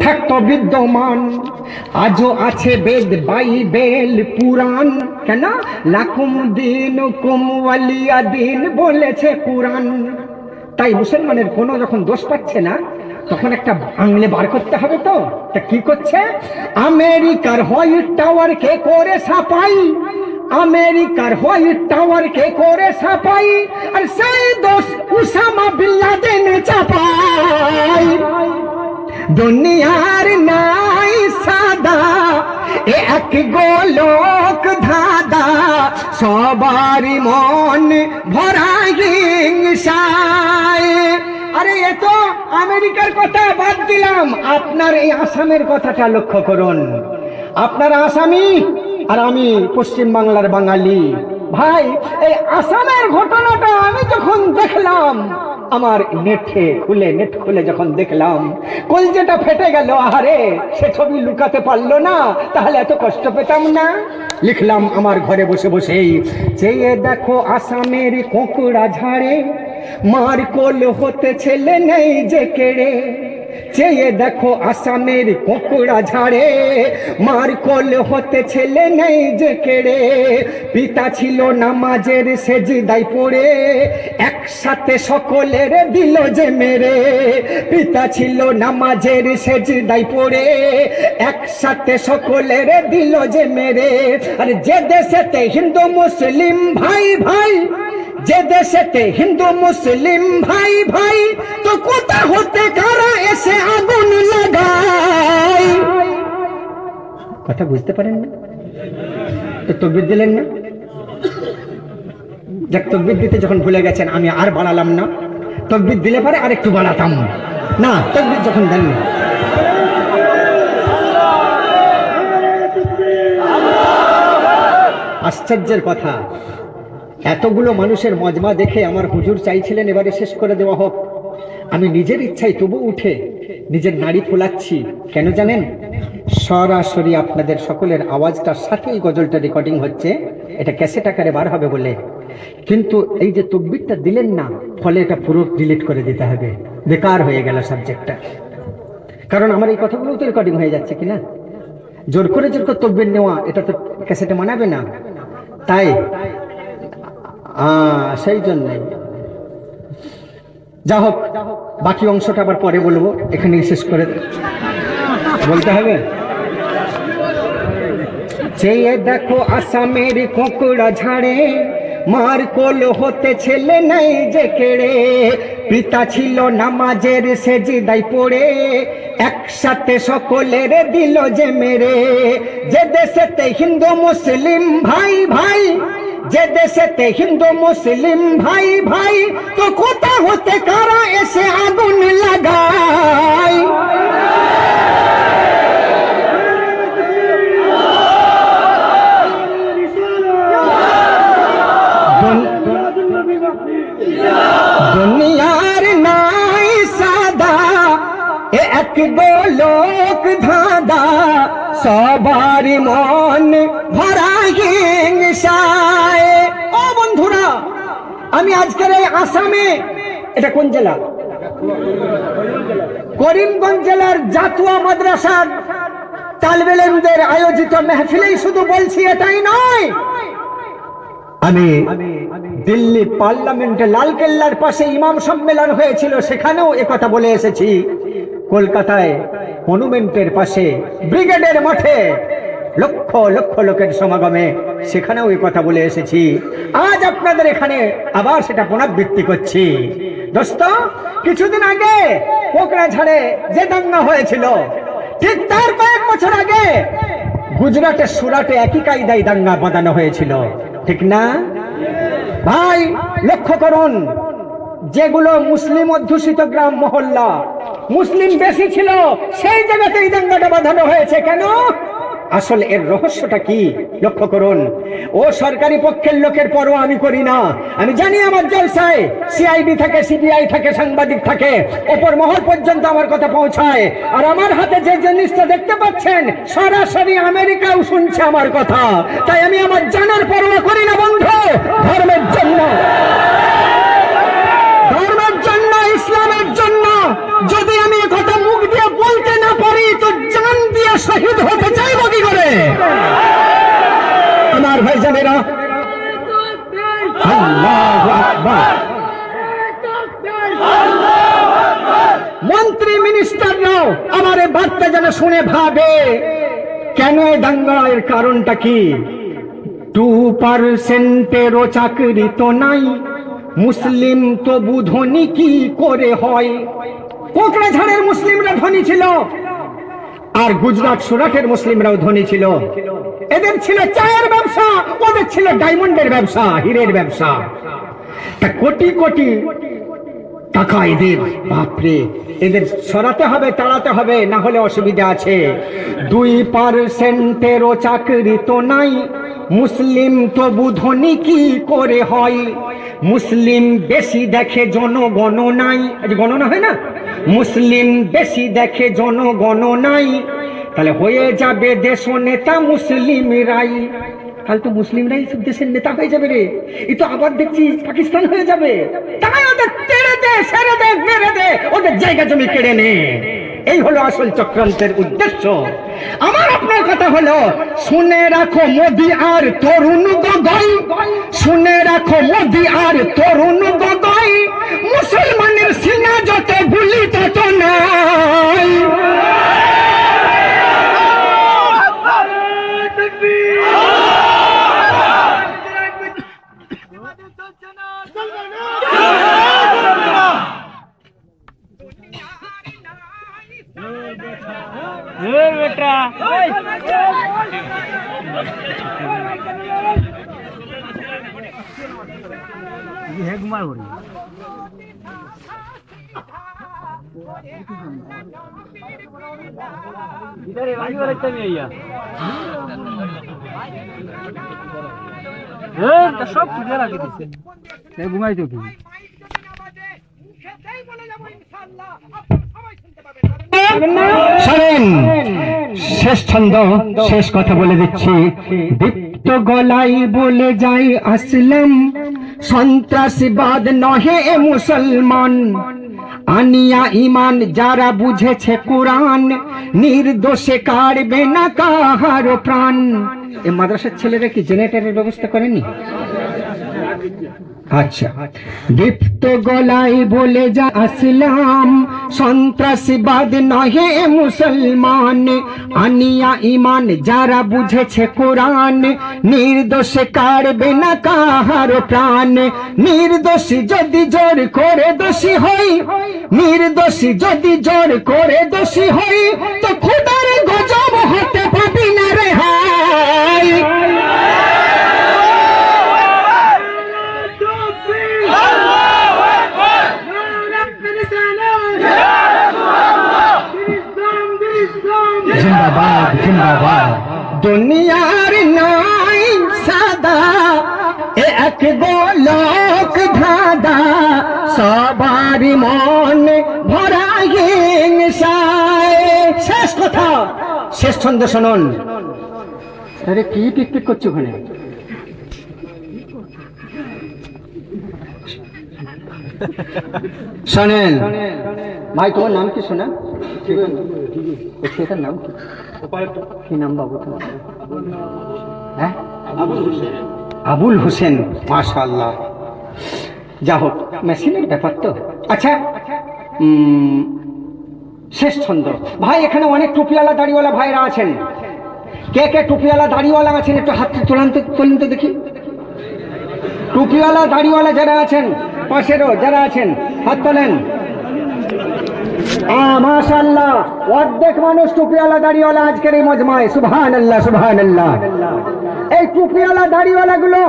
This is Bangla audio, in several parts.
খ্যাত বিদ্যমান, আজও আছে বেদ বাইবেল পুরাণ। কেন? লাকুম দিনুকুম ওয়ালিয়া দিন বলেছে কুরআন। তাই মুসলমানের কোনো যখন দোষ পাচ্ছে না তখন একটা আঙুলে বার করতে হবে। তো তা কি করছে? আমেরিকার হোয়াইট টাওয়ার কে করে সাফাই, আমেরিকার হোয়াইট টাওয়ার কে করে সাফাই, আর সেই দোষ উসামা বিন লাদেন চাপাই। দুনিয়ার নাই সাদা এক গোলক ধাঁধা, সবারই মন ভরা হিংসায়। আরে এ তো আমেরিকার কথা বাদ দিলাম, আপনার এই আসামের কথাটা লক্ষ্য করুন। আপনারা আসামি আর আমি পশ্চিম বাংলার বাঙালি। ভাই, এই আসামের ঘটনাটা আমি যখন দেখলাম, আমার নেট খুলে যখন দেখলাম, কলজেটা ফেটে গেল। আরে সে ছবি লুকাতে পারলো না, তাহলে এত কষ্ট পেতাম না। লিখলাম আমার ঘরে বসে বসেই, চেয়ে দেখো আসামের কোকড়া ঝাড়ে, মার কোল হতে ছেলে নেই যে কেড়ে। চেয়ে দেখো আসামের কোকড়া ঝাড়ে, মার কোল হতে ছেলে নেই যে কেড়ে। পিতা ছিল নামাজের সেজদায় পড়ে, একসাথে সকলের দিল যে মেরে। পিতা ছিল নামাজের সেজদায় পড়ে, একসাথে সকলের দিল যে মেরে। আর যে দেশেতে হিন্দু মুসলিম ভাই ভাই, যে দেশেতে হিন্দু মুসলিম ভাই ভাই, তো কোথা হতে কারা এসে আগুন লাগায়। কথা বুঝতে পারেন না? তো তকবীর দিলেন না? যাক, তকবীর দিতে যখন ভুলে গেছেন আমি আর বাড়ালাম না। তকবীর দিলে পরে আর একটু বাড়াতাম না, তকবীর যখন দেন। আশ্চর্যের কথা, এতগুলো মানুষের মজমা দেখে আমার হুজুর চাইছিলেন এবারে শেষ করে দেওয়া হোক। আমি নিজের ইচ্ছায় তবু উঠে নিজের নাড়ি ফোলাচ্ছি। কেন জানেন? সরাসরি আপনাদের সকলের আওয়াজটার সাথেই গজলটা রেকর্ডিং হচ্ছে, এটা ক্যাসেট আকারে বার হবে বলে। কিন্তু এই যে তকবীরটা দিলেন না, ফলে এটা পুরো ডিলিট করে দিতে হবে, বেকার হয়ে গেল সাবজেক্টটা। কারণ আমার এই কথাগুলো তো রেকর্ডিং হয়ে যাচ্ছে কিনা। জোর করে তকবীর নেওয়া এটা তো ক্যাসেটে মানাবে না। তাই সেই জন্যই যা হোক, বাকি অংশটা আবার পরে বলবো, এখানে শেষ করে বলতে হবে। চেয়ে দেখো আসামের কোকড়া ঝাড়ে, মার কোল হতে ছেলে নেই যে কেড়ে। পিতা ছিল নামাজের সেজদায় পড়ে, একসাথে সকলের দিল যে মেরে। যে দেশেতে হিন্দু মুসলিম ভাই ভাই, যে দেশেতে হিন্দু মুসলিম ভাই ভাই, তো কোথা হতে কারা এসে আগুন লাগায়। দুনিয়ার নাই সাদা এক গোলক ধাঁধা, সবারই মন ভরা হিংসায়। ও বন্ধুরা, আমি আজকের এই আসামে, এটা কোন জেলা? করিমগঞ্জ জেলার জাতুয়া মাদ্রাসার তালেবে ইলমদের আয়োজিত মেহফিলেই শুধু বলছি, এটাই নয়। আমি দিল্লি পার্লামেন্টে লালকেল্লার পাশে ইমাম সম্মেলন হয়েছিল, সেখানেও একথা বলে এসেছি। কলকাতায় মনুমেন্টের পাশে ব্রিগেডের মাঠে লক্ষ লক্ষ লোকের সমাগমে, সেখানেও এই কথা বলে এসেছি। আজ আপনাদের এখানে আবার সেটা পুনরাবৃত্তি করছি। দোস্ত, কিছুদিন আগে কোকড়াঝাড়ে যে দাঙ্গা হয়েছিল, ঠিক তার কয়েক বছর আগে গুজরাটের সুরাটে একই কায়দায় দাঙ্গা বাঁধানো হয়েছিল, ঠিক না ভাই? লক্ষ্য করুন, যেগুলো মুসলিম অধ্যুষিত গ্রাম মহল্লা, মুসলিম বেশি ছিল, সেই জায়গাতেই দাঙ্গাটা বাঁধানো হয়েছে। কেন? আসলে এর রহস্যটা কি লক্ষ্য করুন। ও সরকারি পক্ষের লোকের পরোয়া আমি করি না। আমি জানি আমার জলসায় সিআইডি থাকে, সিবিআই থাকে, সাংবাদিক থাকে, ওপর মহল পর্যন্ত আমার কথা পৌঁছায়। আর আমার হাতে যে জিনিসটা দেখতে পাচ্ছেন, সরাসরি আমেরিকাও শুনছে আমার কথা। তাই আমি আমার জানার পরোয়া করি না বন্ধু। ধর্মের জন্য, ধর্মের জন্য, ইসলামের জন্য যদি আমি কথা মুখ দিয়ে বলতে না পারি, তো বার্তা যেন শুনে ভাবে কেন এই দাঙ্গা, এর কারণটা কি? 2%-এরও চাকরি তো নাই, মুসলিম তবু ধনী কি করে হয়? কোকড়াঝাড়ের মুসলিমরা ধনী ছিল, আর গুজরাট সুরাটের মুসলিমরাও ধনী ছিল। এদের ছিল চায়ের ব্যবসা, ওদের ছিল ডায়মন্ডের ব্যবসা, হীরের ব্যবসা। তা কোটি কোটি টাকা এদের, বাপরে, এদের সরাতে হবে, তাড়াতে হবে, না হলে অসুবিধা আছে। 2%-এরও চাকরি তো নাই, মুসলিম তবু ধনী কি করে হয়? মুসলিম বেশি দেখে জনগণনাই, আজ গণনা হয় না, মুসলিম বেশি দেখে জনগণনাই, তাহলে হয়ে যাবে দেশ নেতা মুসলিমরাই। তাহলে তো মুসলিমরাই দেশের নেতা হয়ে যাবে রে, এই তো আবার দেখছি পাকিস্তান হয়ে যাবে। তাই ওদের তেড়ে দে, সেরে দে, মেরে দে, ওদের জায়গা জমি কেড়ে নে। এই হলো আসল চক্রান্তের উদ্দেশ্য। আমার আপনার কথা হলো, শুনে রাখো মোদি আর তরুণ গগৈ, শুনে রাখো মোদি আর তরুণ গগৈ, মুসলমানের সিনা যত গুলি তত নাই। बेटा ये घुमा हो रही इधर वाली वाला चल गया तो सब चीजें लगी थी से घुमाई तो की শোনেন, শেষ ছন্দ, শেষ কথা বলে দিচ্ছি। দীপ্ত গলাই বলে যাই আসলাম, সন্ত্রাসবাদ নহে এ মুসলমান, আনিয়া ইমান যারা বুঝেছে কোরআন, নির্দোষে কাড়বে না কাহারো প্রাণ। এই মাদ্রাসার ছেলেরা কি জেনারেটরের ব্যবস্থা করেনি? আচ্ছা, দীপ্ত গলাই বলে যা আসলাম, সন্ত্রাসবাদ নহে মুসলমান, আনিয়া ইমান যারা বুঝেছে কোরআন, নির্দোষে কাড়বে না কাহার প্রাণ। নির্দোষী যদি জোর করে দোষী হই, নির্দোষী যদি জোর করে দোষী হই, তো খুদার গজব হতে পাবি না রেহাই। जिंदाबाद जिंदाबाद। दुनियार नाई सादा, एक गोलक धादा, सबारी मन भरा हिंसाয়। শেষ কথা, শেষ ছন্দ শুনুন। আরে কি টিকটিক করছো ওখানে? শোনেন ভাই, তোমার নাম কি শোনা? সেটার নাম কি? কি নাম বাবু তোমার? হ্যাঁ, আবুল হোসেন। মাশাআল্লাহ। যা হোক, মেশিনের ব্যাপার তো। আচ্ছা, শেষ ছন্দ। ভাই, এখানে অনেক টুপিওয়ালা দাড়িওয়ালা ভাইরা আছেন। কে কে টুপিওয়ালা দাড়িওয়ালা আছেন একটু হাত তোলেন তো দেখি। টুপিওয়ালা দাড়িওয়ালা যারা আছেন, পাশেরও যারা আছেন, হাত তোলেন। মাশাআল্লাহ, অর্ধেক মানুষ টুপিওয়ালা দাড়িওয়ালা আজকের এই মজমায়। সুবহানাল্লাহ সুবহানাল্লাহ। এই টুপিওয়ালা দাড়িওয়ালা গুলো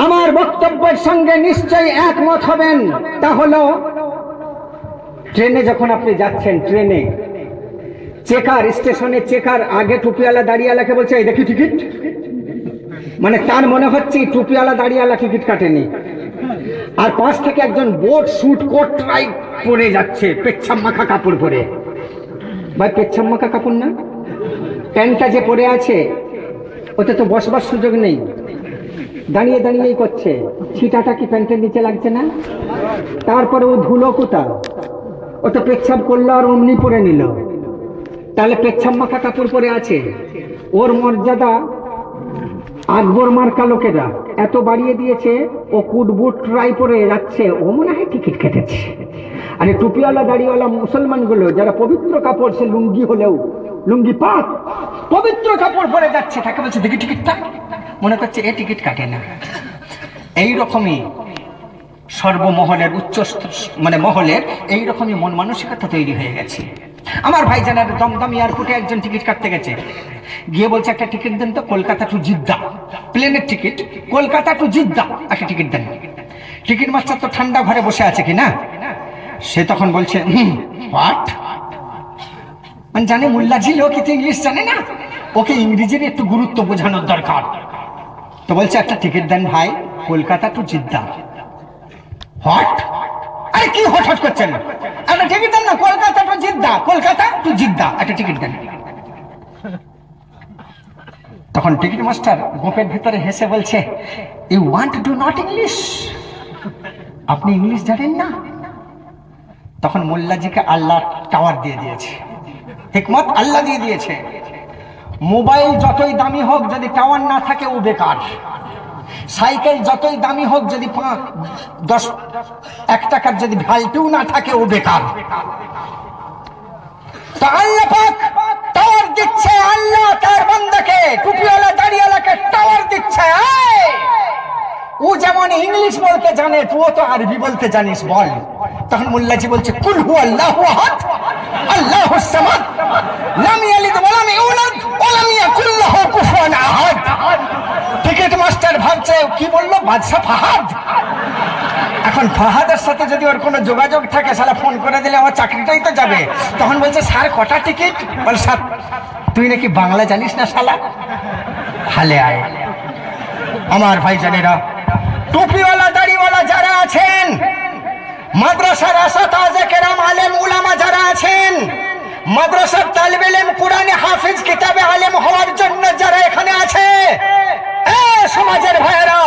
আমার বক্তব্যের সঙ্গে নিশ্চয়ই একমত হবেন। তা হলো, ট্রেনে যখন আপনি যাচ্ছেন, ট্রেনে চেকার, স্টেশনে চেকার আগে টুপিওয়ালা দাড়িওয়ালাকে বলছে, এই দেখি টিকিট। মানে তার মনে হচ্ছে টুপিওয়ালা দাড়িওয়ালা টিকিট কাটেনি। আর পাশ থেকে একজন বোট স্যুট কোট টাই পরে যাচ্ছে, পেচ্ছাপ মাখা কাপড় পরে। ভাই, পেচ্ছাপ মাখা কাপড় না, প্যান্টটা যে পরে আছে ওতে তো বসবার সুযোগ নেই, দাঁড়িয়ে দাঁড়িয়েই করছে। ছিটাটা কি প্যান্টের নিচে লাগছে না? তারপরে ও ধুলো কোথা, ও তো পেচ্ছাপ করলো আর অমনি পরে নিল। তাহলে পেচ্ছাপ মাখা কাপড় পরে আছে। ওর মর্যাদা আকবর মার্কা লোকেরা এত বাড়িয়ে দিয়েছে, ও কুট বুট ট্রাই পরে যাচ্ছে, ও মনে হয় টিকিট কেটেছে। আর এই টুপিওয়ালা দাড়িওয়ালা মুসলমানগুলো যারা পবিত্র কাপড়, সে লুঙ্গি হলেও লুঙ্গি পাক পবিত্র কাপড় পরে যাচ্ছে, তাকে বলছে দেখি টিকিটটা, মনে করছে এ টিকিট কাটে না। এইরকমই সর্বমহলের উচ্চ মানে মহলের এইরকমই মন মানসিকতা তৈরি হয়ে গেছে। আমার ভাইজানের দমদম এয়ারপোর্টে একজন টিকিট কাটতে গেছে, গিয়ে বলছে একটা টিকিট দেন তো, কলকাতা টু জিদ্দা, প্লেনের টিকিট, কলকাতা টু জিদ্দা একটা টিকিট দেন। টিকিট মাস্টার তো ঠান্ডা ঘরে বসে আছে কিনা, সে তখন বলছে হোয়াট, মানে জানে মোল্লাজি লোক, কিন্তু ইংলিশ জানে না, ওকে ইংরেজির একটু গুরুত্ব বোঝানোর দরকার। তো বলছে একটা টিকিট দেন ভাই, কলকাতা টু জিদ্দা। হোয়াট, আরে কি হঠাৎ করছেন, একটা টিকিট দেন না, কলকাতা টু জিদ্দা, কলকাতা টু জিদ্দা একটা টিকিট দেন। তখন টিকিট মাস্টার গোপের ভিতরে হেসে বলছে you want to do not English, আপনি ইংলিশ জানেন না। তখন মোল্লাজিকে আল্লাহ টাওয়ার দিয়ে দিয়েছে, হিকমত আল্লাহ দিয়ে দিয়েছে। মোবাইল যতই দামি হোক, যদি টাওয়ার না থাকে ও বেকার। সাইকেল যতই দামি হোক, যদি 1 টাকার যদি ভ্যালটিও না থাকে ও বেকার। তো আল্লাহ পাক টাওয়ার দিচ্ছে, আল্লাহ তার বান্দাকে, টুপিওয়ালা দাড়িওয়ালাকে টাওয়ার দিচ্ছে। ও যেমন ইংলিশ বলতে জানে, তুইও তো আরবি বলতে জানিস, বল। তখন মোল্লাজি বলছে কুল হু আল্লাহু আহাদ আল্লাহুস সামাদ লাম ইয়ালিদ ওয়া লাম ইউলাদ ওয়া লাম ইয়াকুল লাহু কুফুয়ান আহাদ। টিকিট মাস্টার ভাবছে কি বললো, বাদশা ফাহাদ। এখন ফাহাদের সাথে যদি ওর কোনো যোগাযোগ থাকে, শালা ফোন করে দিলে আমার চাকরিটাই তো যাবে। তখন বলছে স্যার কটা টিকিট, বল 7। তুই নাকি বাংলা জানিস না শালা, হালে আয়। আমার ভাইজানেরা, টুপিওয়ালা দাড়িওয়ালা যারা আছেন, মাদ্রাসার আসাতাজে কেরাম আলেম উলামা যারা আছেন, মাদ্রাসার তালিবে ইলম কুরআনে হাফেজ কিতাবে আলেম হওয়ার জন্য যারা এখানে আছে, এ সমাজের ভাইয়েরা,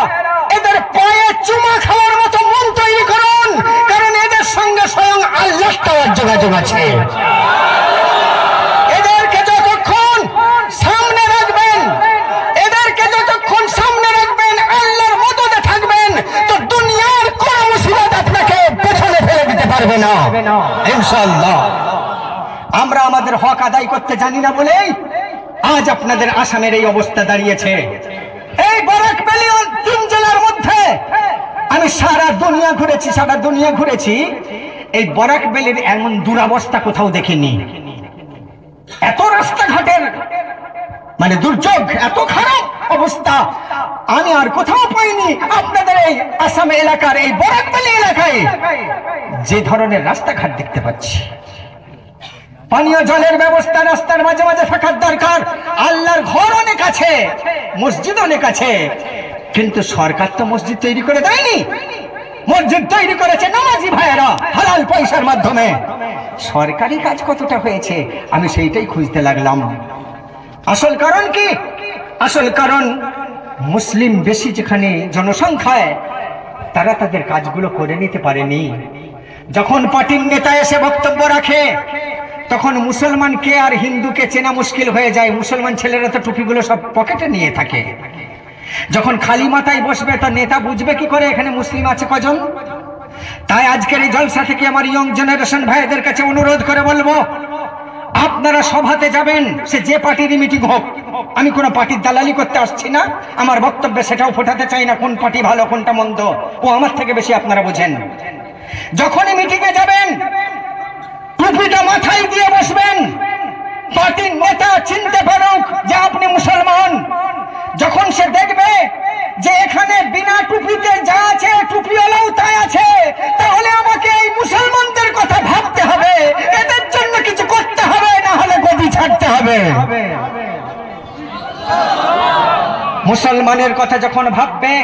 এদের পায়ে চুমা খাওয়ার মতো মন তৈরি করুন, কারণ এদের সঙ্গে স্বয়ং আল্লাহর টাওয়ার যোগাযোগ আছে। এদেরকে যতক্ষণ সামনে রাখবেন, এদেরকে যতক্ষণ সামনে রাখবেন, আল্লাহর মদদে থাকবেন, তো দুনিয়ার কোন মুসিবত আপনাকে পেছনে ফেলে দিতে পারবে না ইনশাআল্লাহ। আমরা আমাদের হক আদায় করতে জানি না বলেই আজ আপনাদের আসামের এই অবস্থা দাঁড়িয়েছে। এই বরাকবেলি 3 জেলার মধ্যে আমি সারা দুনিয়া ঘুরেছি, এই বরাকবেলির এমন দুরবস্থা কোথাও দেখিনি। এত রাস্তাঘাটের মানে দুর্যোগ, এত খারাপ অবস্থা আমি আর কোথাও পাইনি। আপনাদের এই আসাম এলাকার এই বরাকবেলি এলাকায় যে ধরনের রাস্তাঘাট দেখতে পাচ্ছি, পানীয় জলের ব্যবস্থা রাস্তার মাঝে মাঝে থাকার দরকার। আল্লাহর ঘর অনেক আছে, মসজিদ অনেক আছে, কিন্তু সরকার তো মসজিদ তৈরি করে দেয়নি। মসজিদ তৈরি করেছে নামাজি ভাইয়েরা হালাল পয়সার মাধ্যমে। সরকারি কাজ কতটা হয়েছে আমি সেইটাই খুঁজতে লাগলাম। আসল কারণ কি? আসল কারণ মুসলিম বেশি যেখানে জনসংখ্যায়, তারা তাদের কাজগুলো করে নিতে পারেনি। যখন পার্টির নেতা এসে বক্তব্য রাখে, তখন মুসলমানকে আর হিন্দুকে চেনা মুশকিল হয়ে যায়। মুসলমান ছেলেরা তো টুপিগুলো সব পকেটে নিয়ে থাকে। যখন খালি মাথায় বসবে, তো নেতা বুঝবে কি করে এখানে মুসলিম আছে কজন। তাই আজকের এই জলসা থেকে আমার ইয়ং জেনারেশন ভাইদের কাছে অনুরোধ করে বলবো, আপনারা সভাতে যাবেন, সে যে পার্টির মিটিং হোক। আমি কোনো পার্টির দালালি করতে আসছি না, আমার বক্তব্যে সেটাও ফোটাতে চাই না কোন পার্টি ভালো কোনটা মন্দ, ও আমার থেকে বেশি আপনারা বোঝেন। যখনই মিটিংয়ে যাবেন, টুপিটা মাথায় দিয়ে বসবেন, পার্টির নেতা চিনতে পারুক যে আপনি মুসলমান। যখন সে দেখবে যে এখানে বিনা টুপিতে যা আছে টুপিওয়ালাও তাই আছে, তাহলে আমাকে এই মুসলমানদের কথা ভাবতে হবে, এদের জন্য কিছু করতে হবে, না হলে গদি ছাড়তে হবে। মুসলমানের কথা যখন ভাববে,